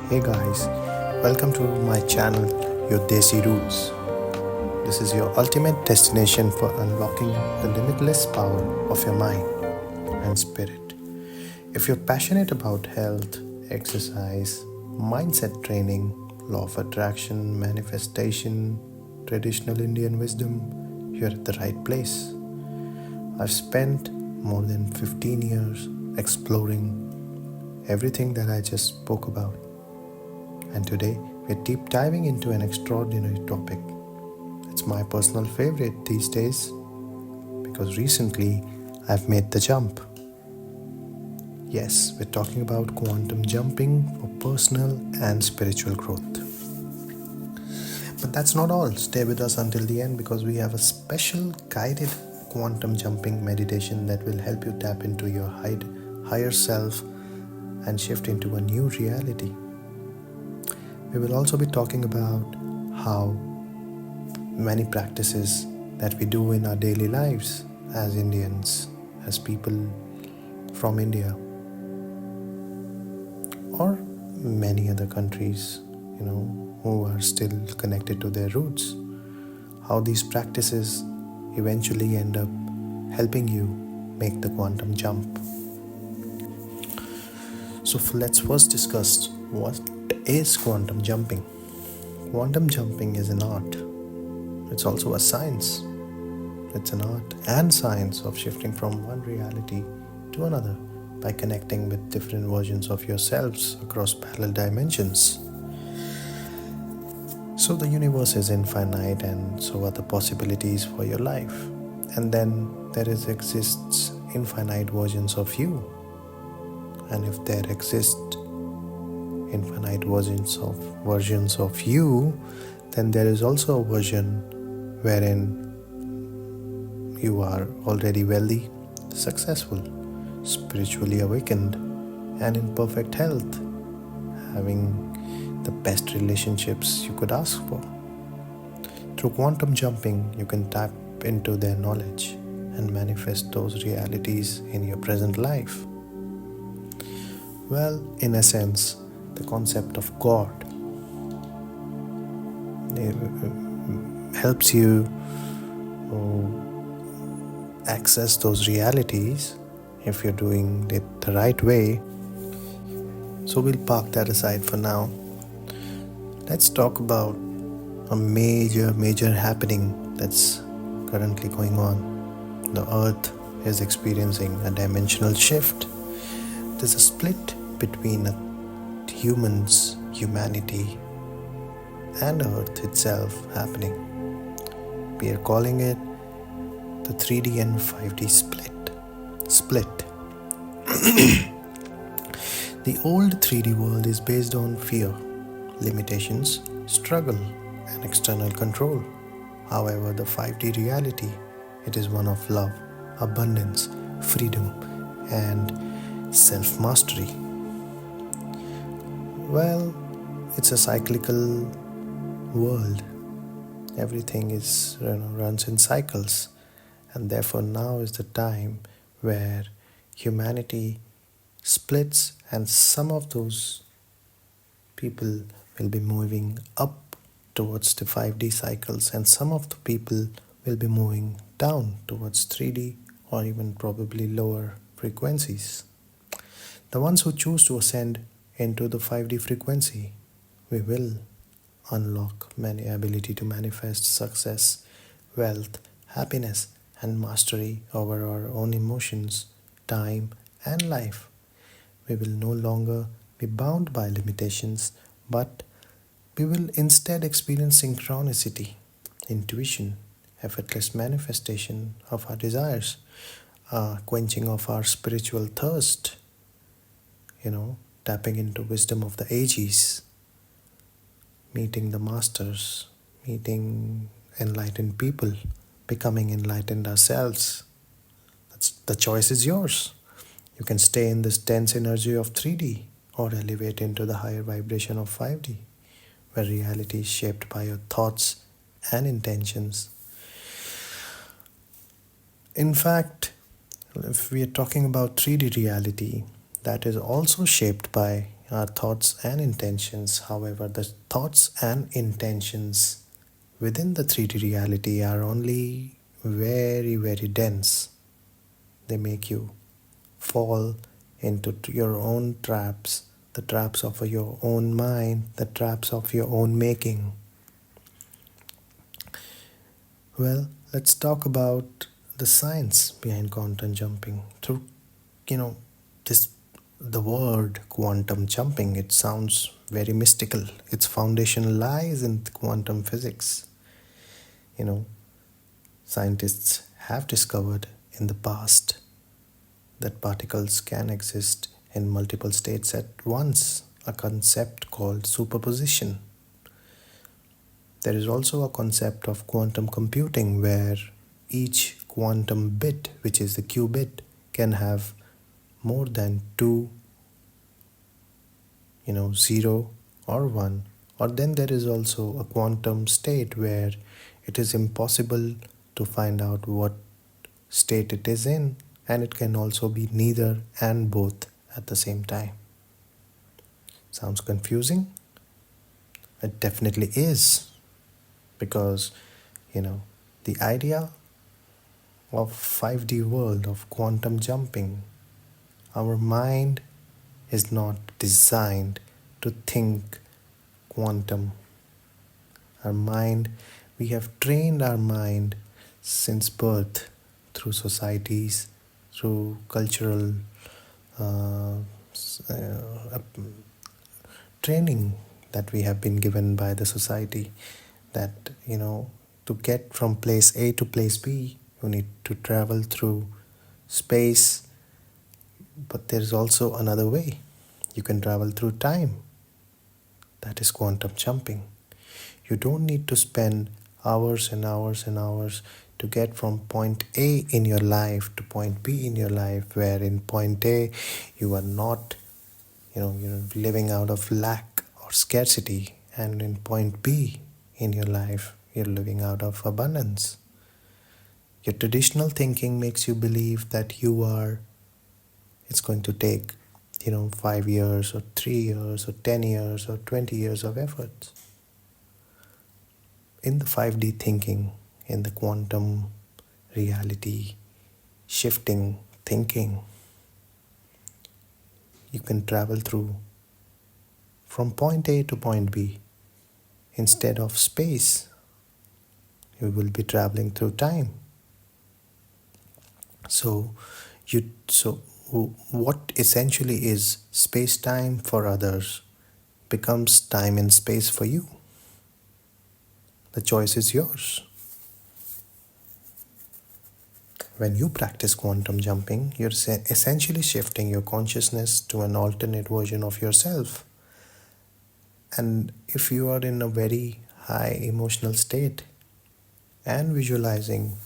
Hey guys, welcome to my channel, Your Desi Roots. This is your ultimate destination for unlocking the limitless power of your mind and spirit. If you're passionate about health, exercise, mindset training, law of attraction, manifestation, traditional Indian wisdom, you're at the right place. I've spent more than 15 years exploring everything that I just spoke about. And today we're deep diving into an extraordinary topic. It's my personal favorite these days because recently I've made the jump. Yes, we're talking about quantum jumping for personal and spiritual growth. But that's not all. Stay with us until the end because we have a special guided quantum jumping meditation that will help you tap into your higher self and shift into a new reality. We will also be talking about how many practices that we do in our daily lives as Indians, as people from India, or many other countries, who are still connected to their roots. How these practices eventually end up helping you make the quantum jump. So let's first discuss what is quantum jumping. Quantum jumping is an art. It's also a science. It's an art and science of shifting from one reality to another by connecting with different versions of yourselves across parallel dimensions. So the universe is infinite and so are the possibilities for your life. And then there exists infinite versions of you. And if there exist infinite versions of you, then there is also a version wherein you are already wealthy, successful, spiritually awakened, and in perfect health, having the best relationships you could ask for. Through quantum jumping, you can tap into their knowledge and manifest those realities in your present life. Well, in essence, the concept of God helps you access those realities if you're doing it the right way. So we'll park that aside for now. Let's talk about a major happening that's currently going on. The earth is experiencing a dimensional shift. There's a split between humanity and earth itself happening. We are calling it the 3D and 5D split. The old 3D world is based on fear, limitations, struggle, and external control. However, the 5D reality, it is one of love, abundance, freedom, and self-mastery. Well, it's a cyclical world. Everything runs in cycles, and therefore now is the time where humanity splits, and some of those people will be moving up towards the 5D cycles, and some of the people will be moving down towards 3D or even probably lower frequencies. The ones who choose to ascend into the 5D frequency, we will unlock many ability to manifest success, wealth, happiness, and mastery over our own emotions, time, and life. We will no longer be bound by limitations, but we will instead experience synchronicity, intuition, effortless manifestation of our desires, quenching of our spiritual thirst, tapping into wisdom of the ages, meeting the masters, meeting enlightened people, becoming enlightened ourselves. The choice is yours. You can stay in this dense energy of 3D or elevate into the higher vibration of 5D, where reality is shaped by your thoughts and intentions. In fact, if we are talking about 3D reality, that is also shaped by our thoughts and intentions. However, the thoughts and intentions within the 3D reality are only very, very dense. They make you fall into your own traps, the traps of your own mind, the traps of your own making. Well, let's talk about the science behind quantum jumping. Through, you know, this the word quantum jumping, it sounds very mystical. Its foundation lies in quantum physics. You know, scientists have discovered in the past that particles can exist in multiple states at once, a concept called superposition. There is also a concept of quantum computing where each quantum bit, which is the qubit, can have more than two, 0 or 1. Or then there is also a quantum state where it is impossible to find out what state it is in, and it can also be neither and both at the same time. Sounds confusing? It definitely is, because the idea of 5D world of quantum jumping, our mind is not designed to think quantum. Our mind, we have trained our mind since birth through societies, through cultural uh, training that we have been given by the society, that to get from place A to place B, you need to travel through space. But there is also another way. You can travel through time. That is quantum jumping. You don't need to spend hours and hours and hours to get from point A in your life to point B in your life, where in point A you are not you're living out of lack or scarcity, and in point B in your life you're living out of abundance. Your traditional thinking makes you believe that it's going to take 5 years or 3 years or 10 years or 20 years of effort. In the 5D thinking, in the quantum reality shifting thinking, you can travel through from point A to point B. Instead of space, you will be traveling through time. So what essentially is space-time for others becomes time and space for you. The choice is yours. When you practice quantum jumping, you're essentially shifting your consciousness to an alternate version of yourself. And if you are in a very high emotional state and visualizing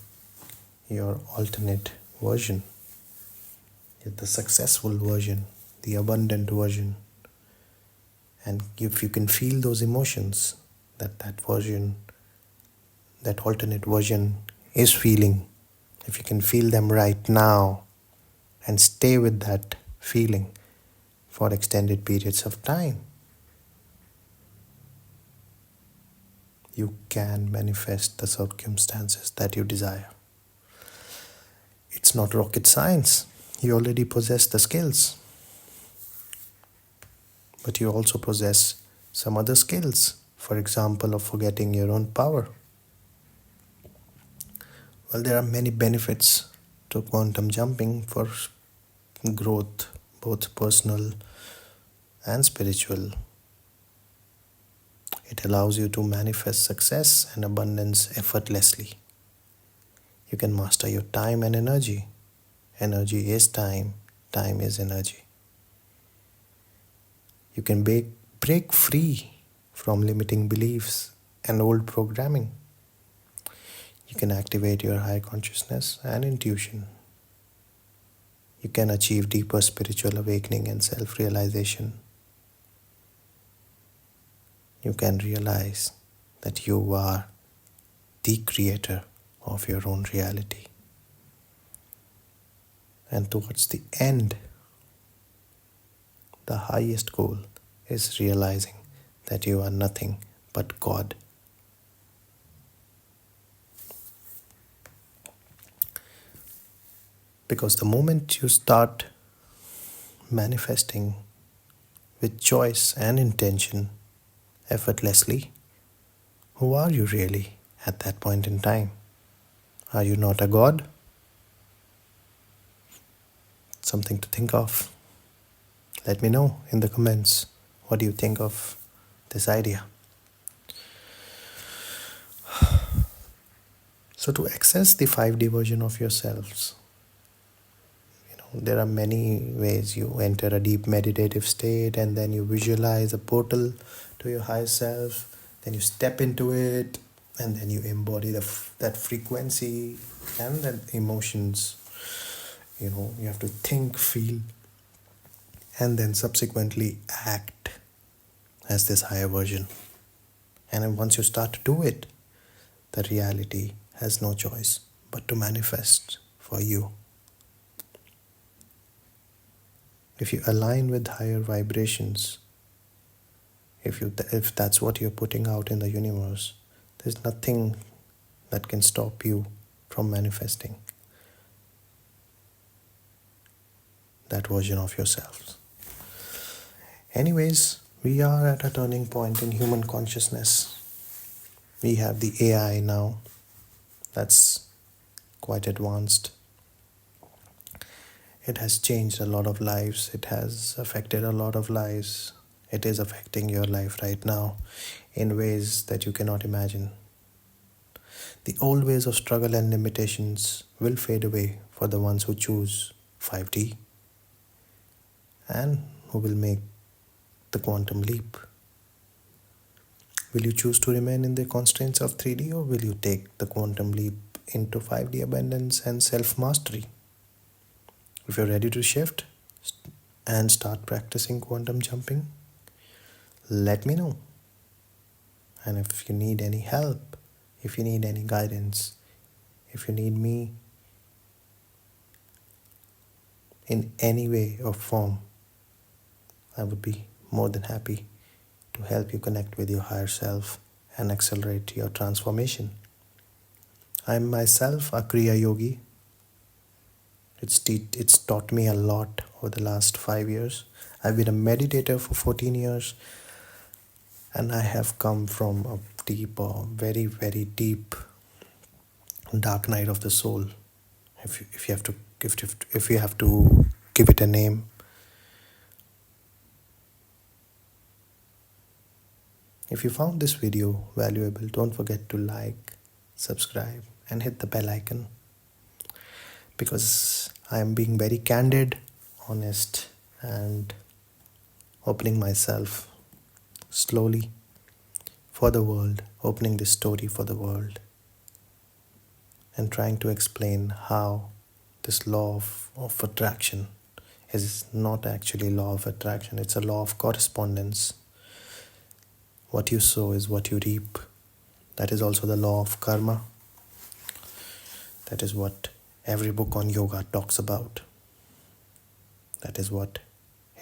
your alternate version, the successful version, the abundant version, and if you can feel those emotions that version, that alternate version is feeling, if you can feel them right now and stay with that feeling for extended periods of time, you can manifest the circumstances that you desire. It's not rocket science. You already possess the skills. But you also possess some other skills, for example, of forgetting your own power. Well, there are many benefits to quantum jumping for growth, both personal and spiritual. It allows you to manifest success and abundance effortlessly. You can master your time and energy. Energy is time, time is energy. You can break free from limiting beliefs and old programming. You can activate your high consciousness and intuition. You can achieve deeper spiritual awakening and self-realization. You can realize that you are the creator of your own reality. And towards the end, the highest goal is realizing that you are nothing but God. Because the moment you start manifesting with choice and intention effortlessly, who are you really at that point in time? Are you not a God? Something to think of. Let me know in the comments, what do you think of this idea? So to access the 5D version of yourselves, there are many ways. You enter a deep meditative state and then you visualize a portal to your higher self. Then you step into it and then you embody that frequency and that emotions. You have to think, feel, and then subsequently act as this higher version. And then once you start to do it, the reality has no choice but to manifest for you. If you align with higher vibrations, if that's what you're putting out in the universe, there's nothing that can stop you from manifesting that version of yourselves. Anyways, we are at a turning point in human consciousness. We have the AI now that's quite advanced. It has changed a lot of lives. It has affected a lot of lives. It is affecting your life right now in ways that you cannot imagine. The old ways of struggle and limitations will fade away for the ones who choose 5D and who will make the quantum leap. Will you choose to remain in the constraints of 3D, or will you take the quantum leap into 5D abundance and self-mastery? If you're ready to shift and start practicing quantum jumping, let me know. And if you need any help, if you need any guidance, if you need me in any way or form, I would be more than happy to help you connect with your higher self and accelerate your transformation. I am myself a Kriya Yogi. It's taught me a lot over the last 5 years. I've been a meditator for 14 years, and I have come from a deep, very, very deep, dark night of the soul. If you have to give it a name. If you found this video valuable, don't forget to like, subscribe, and hit the bell icon, because I am being very candid, honest, and opening myself slowly for the world, opening this story for the world, and trying to explain how this law of attraction is not actually law of attraction. It's a law of correspondence. What you sow is what you reap. That is also the law of karma. That is what every book on yoga talks about. That is what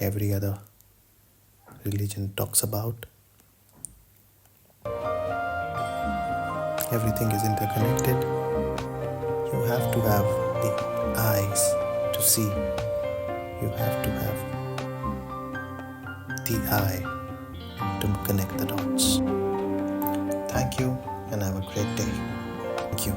every other religion talks about. Everything is interconnected. You have to have the eyes to see. You have to have the eye to connect the dots. Thank you, and have a great day. Thank you.